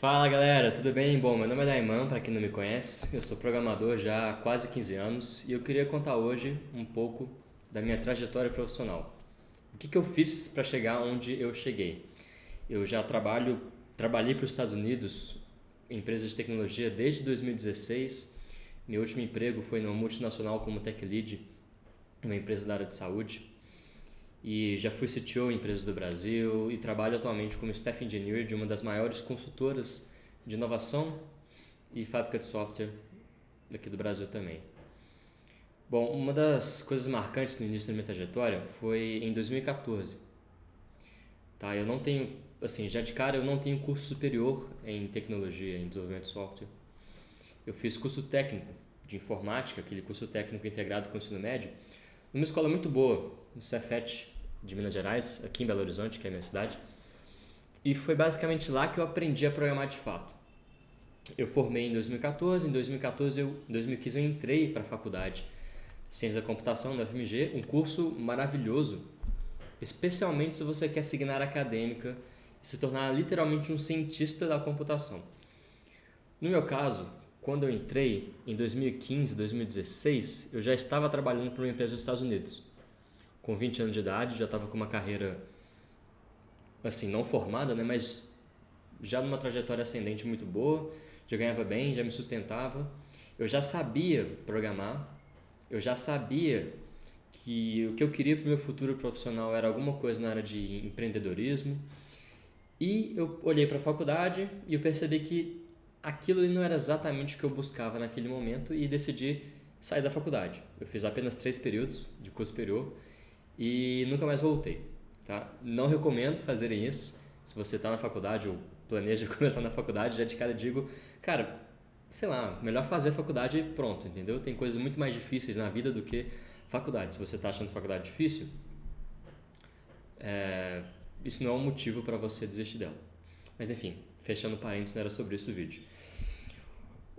Fala galera, tudo bem? Bom, meu nome é Daiman, para quem não me conhece, eu sou programador já há quase 15 anos e eu queria contar hoje um pouco da minha trajetória profissional. O que eu fiz para chegar onde eu cheguei? Eu já trabalhei para os Estados Unidos em empresas de tecnologia desde 2016. Meu último emprego foi numa multinacional como Tech Lead, uma empresa da área de saúde. E já fui CTO em empresas do Brasil e trabalho atualmente como Staff Engineer de uma das maiores consultoras de inovação e fábrica de software daqui do Brasil também. Bom, uma das coisas marcantes no início da minha trajetória foi em 2014. Tá? Eu não tenho, assim, já de cara eu não tenho curso superior em tecnologia, em desenvolvimento de software. Eu fiz curso técnico de informática, aquele curso técnico integrado com o ensino médio, numa escola muito boa, no Cefet de Minas Gerais, aqui em Belo Horizonte, que é a minha cidade. E foi basicamente lá que eu aprendi a programar de fato. Eu formei em 2014, em 2015 eu entrei para a faculdade Ciência da Computação da UFMG, um curso maravilhoso, especialmente se você quer seguir na área acadêmica e se tornar literalmente um cientista da computação. No meu caso, quando eu entrei em 2015, 2016, eu já estava trabalhando para uma empresa dos Estados Unidos. Com 20 anos de idade, já estava com uma carreira, assim, não formada, né, mas já numa trajetória ascendente muito boa, já ganhava bem, já me sustentava. Eu já sabia programar, eu já sabia que o que eu queria para o meu futuro profissional era alguma coisa na área de empreendedorismo. E eu olhei para a faculdade e eu percebi que aquilo ali não era exatamente o que eu buscava naquele momento e decidi sair da faculdade. Eu fiz apenas 3 períodos de curso superior e nunca mais voltei. Tá? Não recomendo fazerem isso. Se você está na faculdade ou planeja começar na faculdade, já de cara digo, cara, sei lá, melhor fazer faculdade e pronto, entendeu? Tem coisas muito mais difíceis na vida do que faculdade. Se você está achando faculdade difícil, isso não é um motivo para você desistir dela. Mas enfim, fechando parênteses, não era sobre isso o vídeo.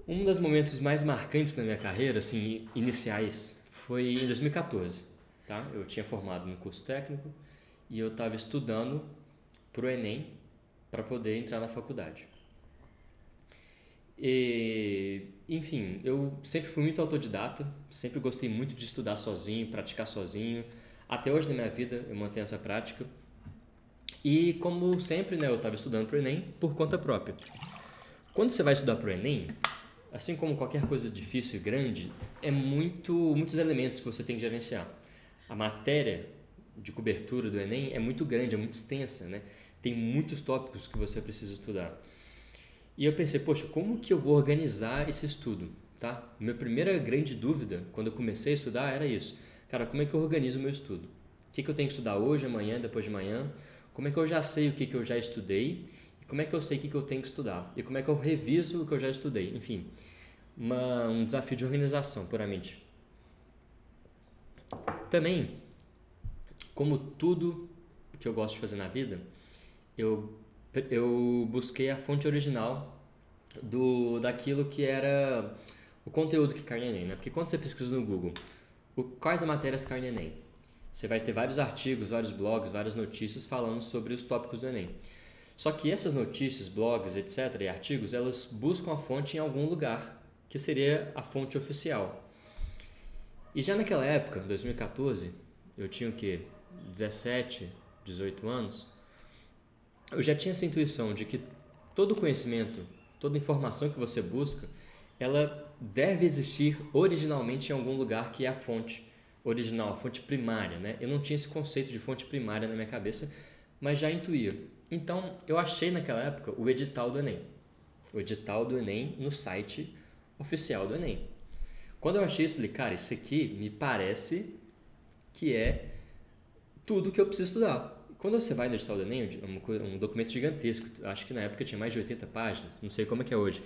Um dos momentos mais marcantes da minha carreira, assim, iniciais, foi em 2014. Tá? Eu tinha formado no curso técnico e eu estava estudando para o Enem para poder entrar na faculdade. E, enfim, eu sempre fui muito autodidata, sempre gostei muito de estudar sozinho, praticar sozinho. Até hoje na minha vida eu mantenho essa prática. E como sempre, né, eu estava estudando para o Enem por conta própria. Quando você vai estudar para o Enem, assim como qualquer coisa difícil e grande, é muitos elementos que você tem que gerenciar. A matéria de cobertura do Enem é muito grande, é muito extensa, né? Tem muitos tópicos que você precisa estudar. E eu pensei, poxa, como que eu vou organizar esse estudo? Tá? Minha primeira grande dúvida, quando eu comecei a estudar, era isso. Cara, como é que eu organizo o meu estudo? O que eu tenho que estudar hoje, amanhã, depois de amanhã? Como é que eu já sei o que eu já estudei? E como é que eu sei o que eu tenho que estudar? E como é que eu reviso o que eu já estudei? Enfim, um desafio de organização, puramente. Também, como tudo que eu gosto de fazer na vida, eu busquei a fonte original daquilo que era o conteúdo que cai no Enem, né? Porque quando você pesquisa no Google quais matérias caem no Enem, você vai ter vários artigos, vários blogs, várias notícias falando sobre os tópicos do Enem. Só que essas notícias, blogs, etc. e artigos, elas buscam a fonte em algum lugar, que seria a fonte oficial. E já naquela época, 2014, eu tinha o quê? 17, 18 anos. Eu já tinha essa intuição de que todo conhecimento, toda informação que você busca, ela deve existir originalmente em algum lugar que é a fonte original, a fonte primária, né? Eu não tinha esse conceito de fonte primária na minha cabeça, mas já intuía. Então, eu achei naquela época o edital do Enem. O edital do Enem no site oficial do Enem. Quando eu achei isso, falei, cara, isso aqui me parece que é tudo que eu preciso estudar. Quando você vai no edital do Enem, um documento gigantesco, acho que na época tinha mais de 80 páginas, não sei como é que é hoje,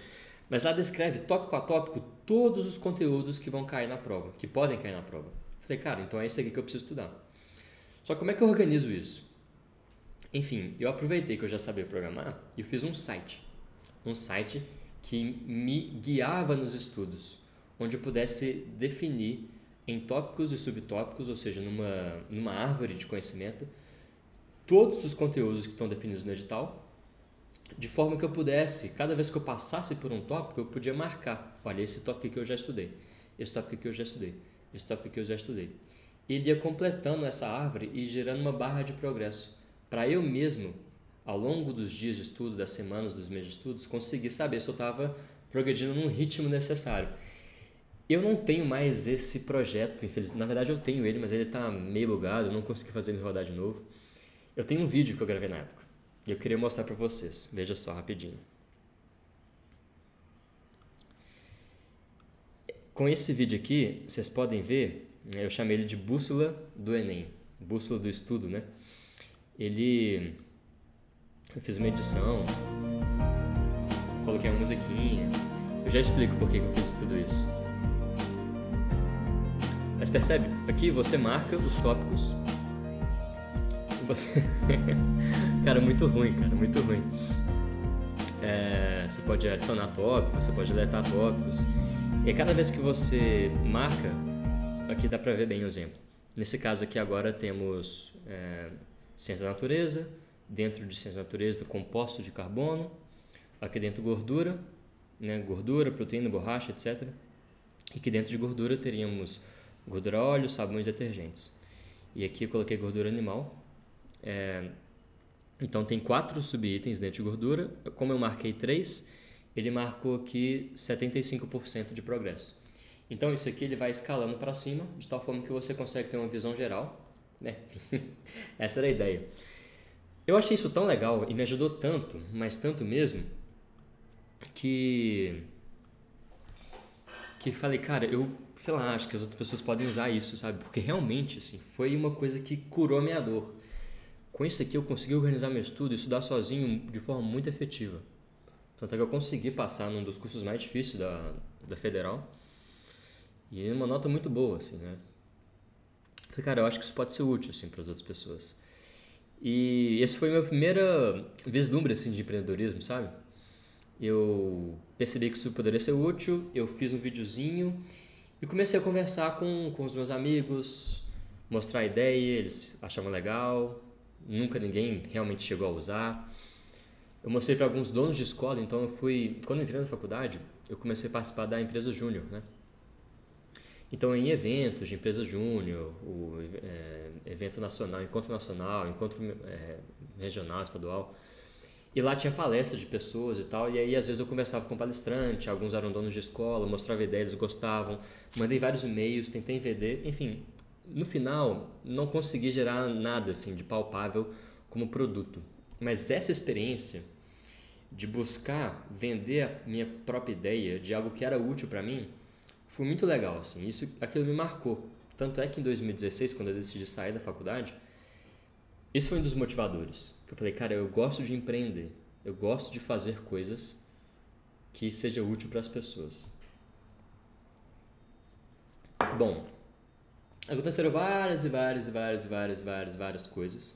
mas lá descreve tópico a tópico todos os conteúdos que vão cair na prova, que podem cair na prova. Falei, cara, então é isso aqui que eu preciso estudar. Só como é que eu organizo isso? Enfim, eu aproveitei que eu já sabia programar e eu fiz um site que me guiava nos estudos, onde eu pudesse definir em tópicos e subtópicos, ou seja, numa árvore de conhecimento, todos os conteúdos que estão definidos no edital de forma que eu pudesse, cada vez que eu passasse por um tópico, eu podia marcar, olha, esse tópico aqui eu já estudei, esse tópico aqui eu já estudei, esse tópico aqui eu já estudei. E ele ia completando essa árvore e gerando uma barra de progresso, para eu mesmo, ao longo dos dias de estudo, das semanas, dos meses de estudos, conseguir saber se eu estava progredindo num ritmo necessário. Eu não tenho mais esse projeto, infelizmente. Na verdade eu tenho ele, mas ele está meio bugado, eu não consegui fazer ele rodar de novo. Eu tenho um vídeo que eu gravei na época e eu queria mostrar para vocês. Veja só, rapidinho. Com esse vídeo aqui, vocês podem ver, eu chamei ele de bússola do Enem, bússola do estudo, né? Eu fiz uma edição, coloquei uma musiquinha, eu já explico por que eu fiz tudo isso. Mas percebe? Aqui você marca os tópicos. Cara, muito ruim, muito ruim. Você pode adicionar tópicos, você pode deletar tópicos. E cada vez que você marca, aqui dá pra ver bem o exemplo. Nesse caso aqui agora temos ciência da natureza, dentro de ciência da natureza, composto de carbono, aqui dentro gordura, né, gordura, proteína, borracha, etc. E aqui dentro de gordura teríamos gordura, óleo, sabões e detergentes. E aqui eu coloquei gordura animal. Então tem 4 subitens dentro de gordura. Como eu marquei 3, ele marcou aqui 75% de progresso. Então isso aqui ele vai escalando para cima, de tal forma que você consegue ter uma visão geral, né? Essa era a ideia. Eu achei isso tão legal e me ajudou tanto, mas tanto mesmo, que falei, cara, eu, sei lá, acho que as outras pessoas podem usar isso, sabe? Porque realmente, assim, foi uma coisa que curou a minha dor. Com isso aqui eu consegui organizar meu estudo e estudar sozinho de forma muito efetiva. Tanto é que eu consegui passar num dos cursos mais difíceis da Federal. E uma nota muito boa, assim, né? Falei, cara, eu acho que isso pode ser útil, assim, para as outras pessoas. E esse foi a minha primeira vislumbre, assim, de empreendedorismo, sabe? Eu percebi que isso poderia ser útil, eu fiz um videozinho e comecei a conversar com os meus amigos, mostrar a ideia, eles achavam legal, nunca ninguém realmente chegou a usar. Eu mostrei para alguns donos de escola, então quando eu entrei na faculdade, eu comecei a participar da empresa júnior, né? Então em eventos de empresa júnior, evento nacional, encontro regional, estadual, e lá tinha palestra de pessoas e tal, e aí às vezes eu conversava com palestrante, alguns eram donos de escola, mostrava ideias, eles gostavam, mandei vários e-mails, tentei vender, enfim, no final não consegui gerar nada assim de palpável como produto, mas essa experiência de buscar vender a minha própria ideia de algo que era útil para mim foi muito legal, assim, aquilo me marcou, tanto é que em 2016, quando eu decidi sair da faculdade, esse foi um dos motivadores. Eu falei, cara, eu gosto de empreender. Eu gosto de fazer coisas que seja útil para as pessoas. Bom, aconteceram várias coisas.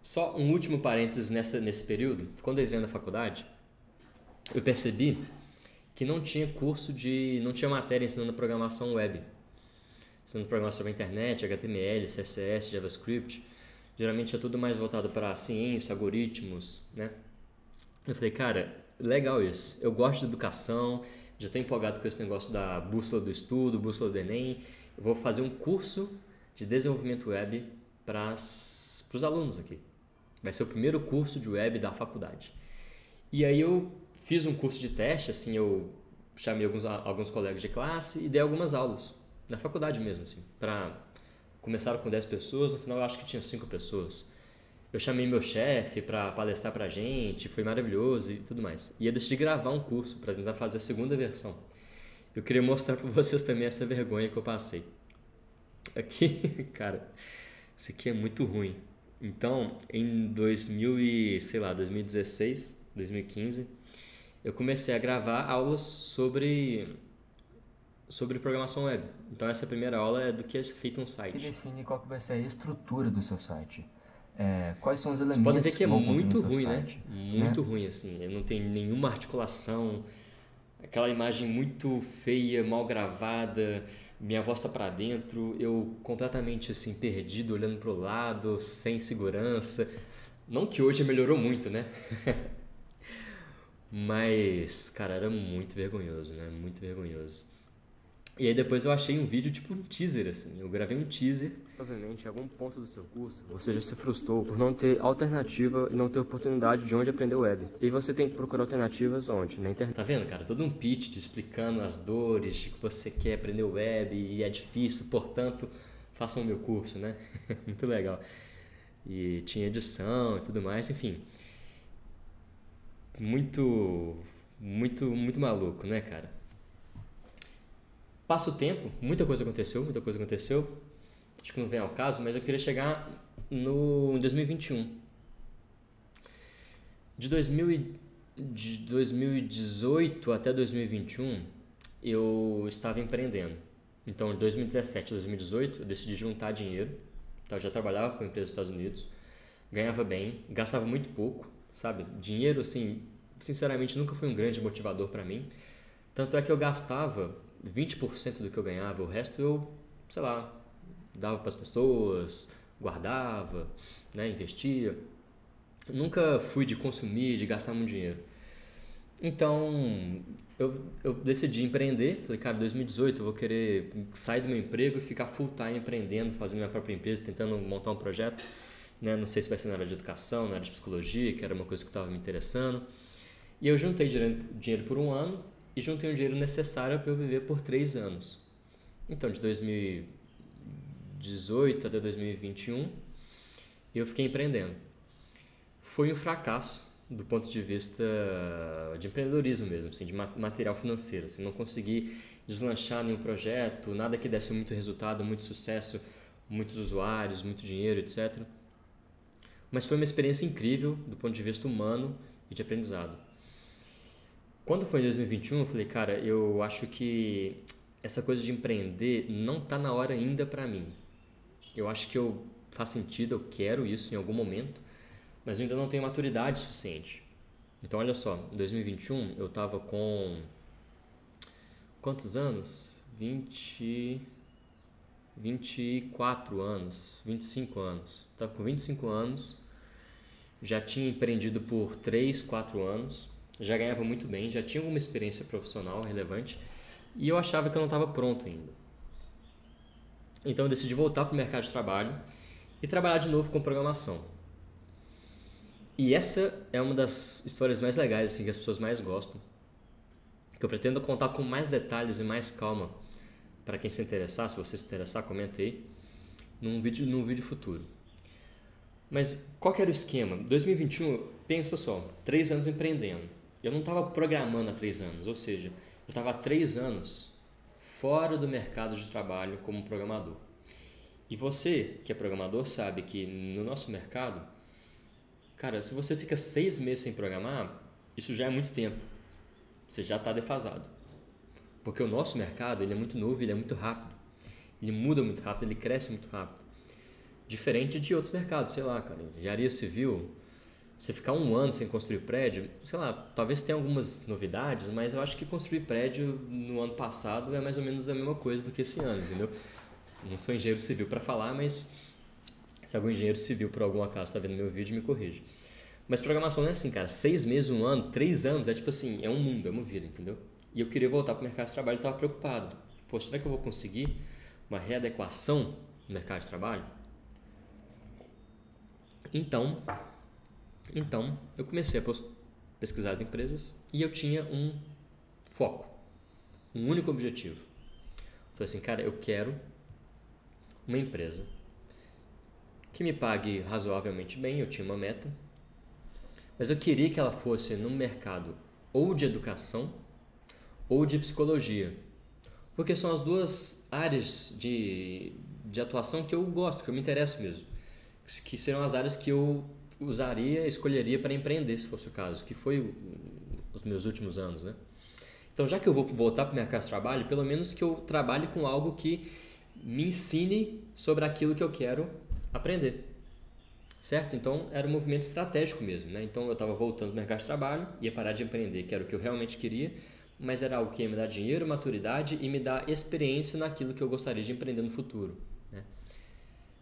Só um último parênteses nesse período. Quando eu entrei na faculdade, eu percebi que não tinha matéria ensinando programação web. Ensinando programação sobre a internet, HTML, CSS, JavaScript. Geralmente é tudo mais voltado para ciência, algoritmos, né? Eu falei, cara, legal isso. Eu gosto de educação, já estou empolgado com esse negócio da bússola do estudo, bússola do Enem. Eu vou fazer um curso de desenvolvimento web para os alunos aqui. Vai ser o primeiro curso de web da faculdade. E aí eu fiz um curso de teste, assim, eu chamei alguns colegas de classe e dei algumas aulas, na faculdade mesmo, assim, começaram com 10 pessoas, no final eu acho que tinha 5 pessoas. Eu chamei meu chefe para palestrar pra gente, foi maravilhoso e tudo mais. E eu decidi gravar um curso para tentar fazer a segunda versão. Eu queria mostrar para vocês também essa vergonha que eu passei. Aqui, cara, isso aqui é muito ruim. Então, em 2016, 2015, eu comecei a gravar aulas sobre programação web. Então essa primeira aula é do que é feito um site. Que define qual que vai ser a estrutura do seu site. Quais são os elementos Vocês podem ver que é vão conter muito no seu ruim, site, né? Muito ruim, assim. Eu não tenho nenhuma articulação, aquela imagem muito feia, mal gravada, minha voz tá pra dentro, eu completamente assim perdido, olhando pro lado, sem segurança. Não que hoje melhorou muito, né? Mas, cara, era muito vergonhoso, né? Muito vergonhoso. E aí depois eu achei um vídeo, tipo um teaser, assim. Eu gravei um teaser. Provavelmente em algum ponto do seu curso você já se frustrou por não ter alternativa e não ter oportunidade de onde aprender web. E você tem que procurar alternativas onde? Na internet. Tá vendo, cara? Todo um pitch explicando as dores de que você quer aprender web e é difícil, portanto, façam o meu curso, né? Muito legal. E tinha edição e tudo mais, enfim. Muito maluco, né, cara? Passa o tempo, muita coisa aconteceu. Acho que não vem ao caso, mas eu queria chegar em 2021. De 2018 até 2021, eu estava empreendendo. Então, de 2017 a 2018, eu decidi juntar dinheiro. Então, eu já trabalhava com uma empresa dos Estados Unidos, ganhava bem, gastava muito pouco, sabe? Dinheiro, assim, sinceramente, nunca foi um grande motivador para mim. Tanto é que eu gastava 20% do que eu ganhava, o resto eu, sei lá, dava para as pessoas, guardava, né, investia. Eu nunca fui de consumir, de gastar muito dinheiro. Então, eu decidi empreender. Falei, cara, em 2018 eu vou querer sair do meu emprego e ficar full time empreendendo, fazendo minha própria empresa, tentando montar um projeto. Né? Não sei se vai ser na área de educação, na área de psicologia, que era uma coisa que estava me interessando. E eu juntei dinheiro por um ano e juntei o dinheiro necessário para eu viver por 3 anos. Então, de 2018 até 2021, eu fiquei empreendendo. Foi um fracasso do ponto de vista de empreendedorismo mesmo, assim, de material financeiro. Assim, não consegui deslanchar nenhum projeto, nada que desse muito resultado, muito sucesso, muitos usuários, muito dinheiro, etc. Mas foi uma experiência incrível do ponto de vista humano e de aprendizado. Quando foi em 2021, eu falei, cara, eu acho que essa coisa de empreender não está na hora ainda para mim. Eu acho que faz sentido, eu quero isso em algum momento, mas eu ainda não tenho maturidade suficiente. Então, olha só, em 2021 eu estava com quantos anos? 24 anos, 25 anos. Estava com 25 anos, já tinha empreendido por 3, 4 anos, já ganhava muito bem, já tinha alguma experiência profissional relevante e eu achava que eu não estava pronto ainda. Então eu decidi voltar para o mercado de trabalho e trabalhar de novo com programação. E essa é uma das histórias mais legais, assim, que as pessoas mais gostam, que eu pretendo contar com mais detalhes e mais calma para quem se interessar. Se você se interessar, comenta aí num vídeo futuro. Mas qual que era o esquema? 2021, pensa só, 3 anos empreendendo. Eu não estava programando há 3 anos, ou seja, eu estava há 3 anos fora do mercado de trabalho como programador. E você, que é programador, sabe que no nosso mercado, cara, se você fica 6 meses sem programar, isso já é muito tempo. Você já está defasado. Porque o nosso mercado, ele é muito novo, ele é muito rápido. Ele muda muito rápido, ele cresce muito rápido. Diferente de outros mercados, sei lá, cara, engenharia civil, você ficar 1 ano sem construir prédio, sei lá, talvez tenha algumas novidades, mas eu acho que construir prédio no ano passado é mais ou menos a mesma coisa do que esse ano, entendeu? Não sou engenheiro civil para falar, mas se algum engenheiro civil por algum acaso está vendo meu vídeo, me corrige. Mas programação não é assim, cara, 6 meses, 1 ano, 3 anos, é tipo assim, é um mundo, é uma vida, entendeu? E eu queria voltar para o mercado de trabalho e estava preocupado. Poxa, será que eu vou conseguir uma readequação no mercado de trabalho? Então eu comecei a pesquisar as empresas e eu tinha um foco, um único objetivo. Falei assim, cara, eu quero uma empresa que me pague razoavelmente bem, eu tinha uma meta, mas eu queria que ela fosse no mercado ou de educação ou de psicologia, porque são as duas áreas de atuação que eu gosto, que eu me interesso mesmo, que serão as áreas que eu escolheria para empreender, se fosse o caso, que foi os meus últimos anos, né? Então, já que eu vou voltar para o mercado de trabalho, pelo menos que eu trabalhe com algo que me ensine sobre aquilo que eu quero aprender, certo? Então, era um movimento estratégico mesmo, né? Então, eu estava voltando para o mercado de trabalho, ia parar de empreender, que era o que eu realmente queria, mas era algo que ia me dar dinheiro, maturidade e me dar experiência naquilo que eu gostaria de empreender no futuro, né?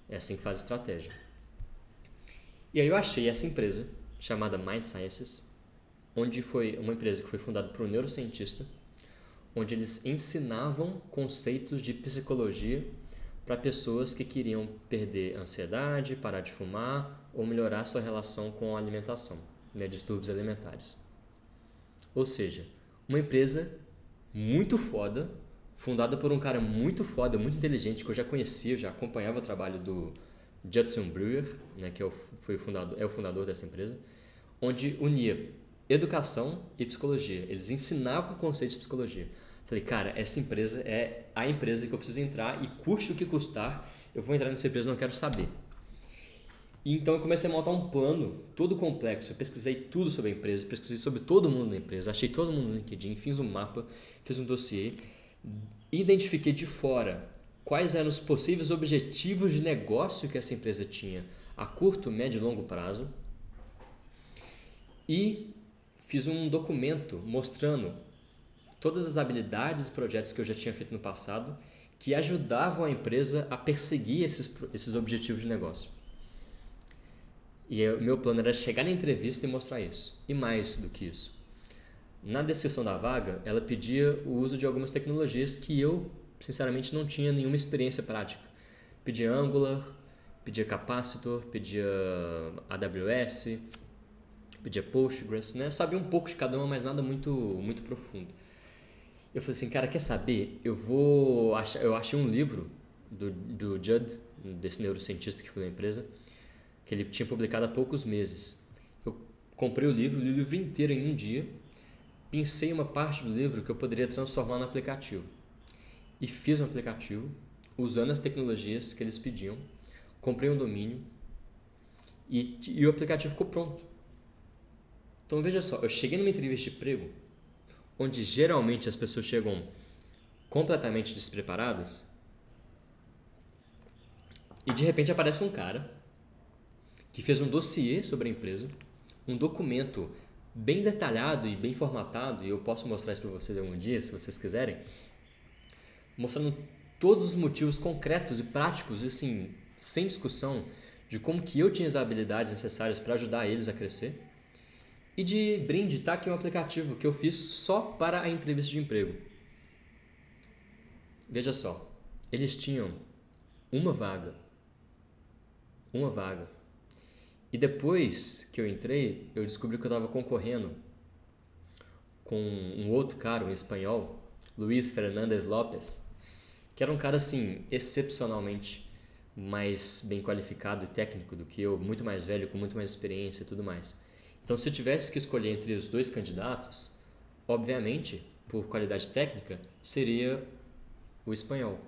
É assim que faz estratégia. E aí eu achei essa empresa, chamada Mind Sciences, onde foi uma empresa que foi fundada por um neurocientista, onde eles ensinavam conceitos de psicologia para pessoas que queriam perder a ansiedade, parar de fumar ou melhorar sua relação com a alimentação, né, distúrbios alimentares. Ou seja, uma empresa muito foda, fundada por um cara muito foda, muito inteligente, que eu já conhecia, eu já acompanhava o trabalho do Judson Brewer, né, que é o fundador dessa empresa, onde unia educação e psicologia. Eles ensinavam conceitos de psicologia. Falei, cara, essa empresa é a empresa que eu preciso entrar e custe o que custar, eu vou entrar nessa empresa, não quero saber. E então eu comecei a montar um plano todo complexo. Eu pesquisei tudo sobre a empresa, pesquisei sobre todo mundo da empresa, achei todo mundo no LinkedIn, fiz um mapa, fiz um dossiê, identifiquei de fora quais eram os possíveis objetivos de negócio que essa empresa tinha a curto, médio e longo prazo e fiz um documento mostrando todas as habilidades e projetos que eu já tinha feito no passado que ajudavam a empresa a perseguir esses objetivos de negócio. E o meu plano era chegar na entrevista e mostrar isso. E mais do que isso. Na descrição da vaga, ela pedia o uso de algumas tecnologias que eu, sinceramente, não tinha nenhuma experiência prática. Pedia Angular, pedia Capacitor, pedia AWS, pedia Postgres, né? Eu sabia um pouco de cada uma, mas nada muito profundo. Eu falei assim, cara, quer saber? Eu achei um livro do Judd, desse neurocientista que foi da empresa, que ele tinha publicado há poucos meses. Eu comprei o livro, li o livro inteiro em um dia, pensei uma parte do livro que eu poderia transformar no aplicativo. E fiz um aplicativo usando as tecnologias que eles pediam, comprei um domínio e o aplicativo ficou pronto. Então veja só, eu cheguei numa entrevista de emprego, onde geralmente as pessoas chegam completamente despreparadas, e de repente aparece um cara que fez um dossiê sobre a empresa, um documento bem detalhado e bem formatado, e eu posso mostrar isso para vocês algum dia, se vocês quiserem, mostrando todos os motivos concretos e práticos, assim, sem discussão, de como que eu tinha as habilidades necessárias para ajudar eles a crescer. E de brinde, tá aqui um aplicativo que eu fiz só para a entrevista de emprego. Veja só, eles tinham uma vaga. E depois que eu entrei, eu descobri que eu estava concorrendo com um outro cara, um espanhol, Luis Fernández López, que era um cara assim, excepcionalmente mais bem qualificado e técnico do que eu, muito mais velho, com muito mais experiência e tudo mais. Então, se eu tivesse que escolher entre os dois candidatos, obviamente, por qualidade técnica, seria o espanhol.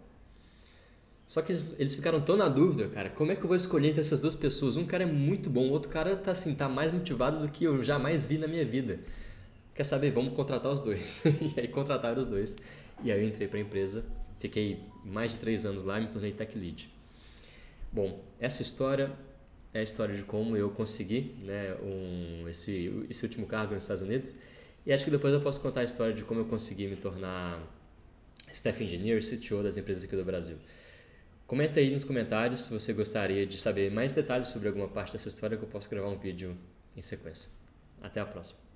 Só que eles ficaram tão na dúvida, cara, como é que eu vou escolher entre essas duas pessoas? Um cara é muito bom, o outro cara tá mais motivado do que eu jamais vi na minha vida. Quer saber? Vamos contratar os dois. E aí contrataram os dois. E aí eu entrei para a empresa, fiquei mais de 3 anos lá e me tornei Tech Lead. Bom, essa história é a história de como eu consegui, né, esse último cargo nos Estados Unidos. E acho que depois eu posso contar a história de como eu consegui me tornar Staff Engineer, CTO das empresas aqui do Brasil. Comenta aí nos comentários se você gostaria de saber mais detalhes sobre alguma parte dessa história, que eu posso gravar um vídeo em sequência. Até a próxima.